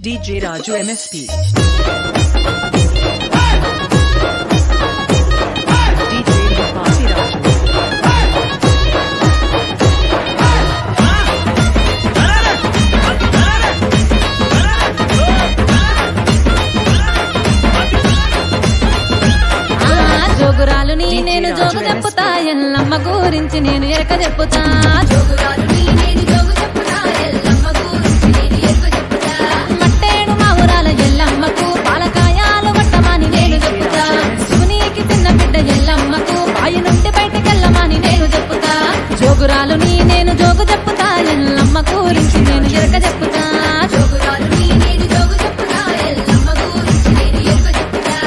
DJ Raju MSP. DJ Vipasi Raju. జోగురాలు నీ నేను జోగు చెప్పుతా ఎల్లమ్మ గురించి నేను ఎరక చెప్పుతా జోగురాలు నీ నేను జోగు చెప్పుతా ఎల్లమ్మ గురించి నేను ఎరక చెప్పుతా మట్టేడు మా ఊరాల ఎల్లమ్మకు పాలకాయాలు వట్టమని నేను చెప్పుతా శివునికి చిన్న బిడ్డ ఎల్లమ్మకు బాయి నుండి బయటకెళ్ళమని నేను చెప్పుతా జోగురాలు నీ నేను జోగు చెప్పుతా ఎల్లమ్మ గురించి నేను ఎరక చెప్పుతా జోగురాలు నీ నేను జోగు చెప్పుతా ఎల్లమ్మ గురించి నేను ఎరక చెప్పుతా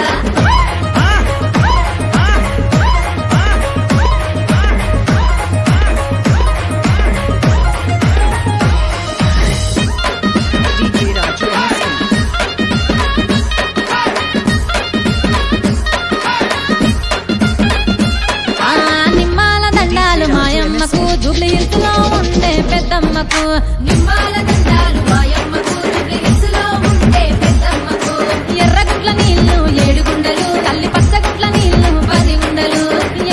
DJ Raju MSP. నిమ్మాల దండాలు మాయమ్మకు జూబ్లీ హిల్స్ లో ఉండే పెద్దమ్మకు నిమ్మాల దండాలు మాయమ్మకు జూబ్లీ హిల్స్ లో ఉండే పెద్దమ్మకు ఎర్రగుట్ల నీళ్లు 7 గుండెలు తల్లి పచ్చగుట్ల నీళ్లు 10 గుండెలు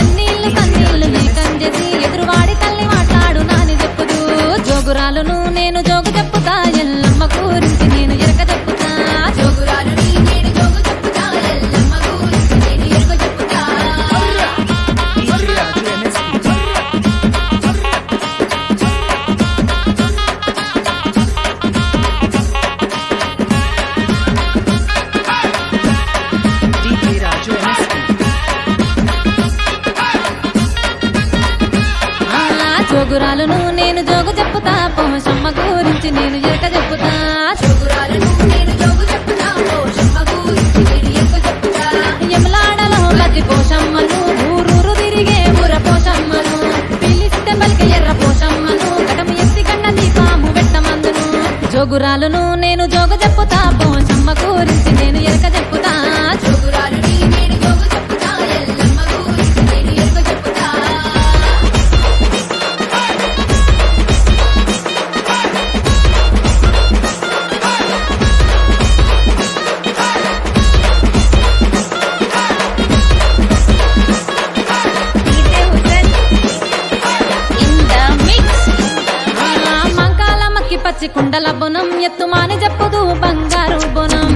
ఎన్నీళ్లు కన్నీళ్లు ఏకం చేసి ఎదురువాడి తల్లి మాట్లాడు నాని చెప్పుదు జోగురాలును నేను జోగు చెప్పుతా ఎల్లమ్మ గురించి నేను ఎరక చెప్పుతా జోగురాలు నేను జోగు చెప్పుతా ఎల్లమ్మ గురించి నేను ఎరక చెప్పుతా DJ Raju MSP. DJ Raju MSP. జోగురాలును నేను జోగు చెప్పుతా పోషమ్మ గురించి నేను ఎరక చెప్పుతా జోగురాలును నేను జోగు చెప్పుతా పోషమ్మ గురించి నేను ఎరక చెప్పుతా యమలాడలో గది పోషమ్మను ఊరూరు తిరిగే ఊర పోషమ్మను పిలిస్తే పలికే ఎర్ర పోషమ్మను కటము ఎత్తి కన్న దీపాము పెట్టమందును జోగురాలును నేను జోగు చెప్పుతా పోషమ్మ గురించి నేను ఎరక చెప్పుతా జోగురాలు నేను జోగు చెప్పుతా ఎల్లమ్మ గురించి నేను ఎరక చెప్పుతా మంకాలమ్మకి పచ్చి కుండల బొనం ఎత్తుమాని చెప్పుదు బంగారు బొనం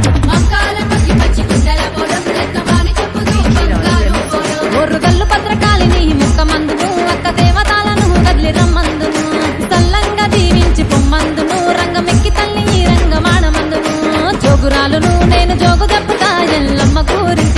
ఒర్రుగల్లు భద్రకాళిని ముక్క మందును అక్క దేవతాలను కదిలి రమ్మందును సల్లంగా దీవించి పొమ్మందును రంగమెక్కి తల్లి రంగమాడమందును జోగురాలును నేను జోగు చెప్పుతా ఎల్లమ్మ గురించి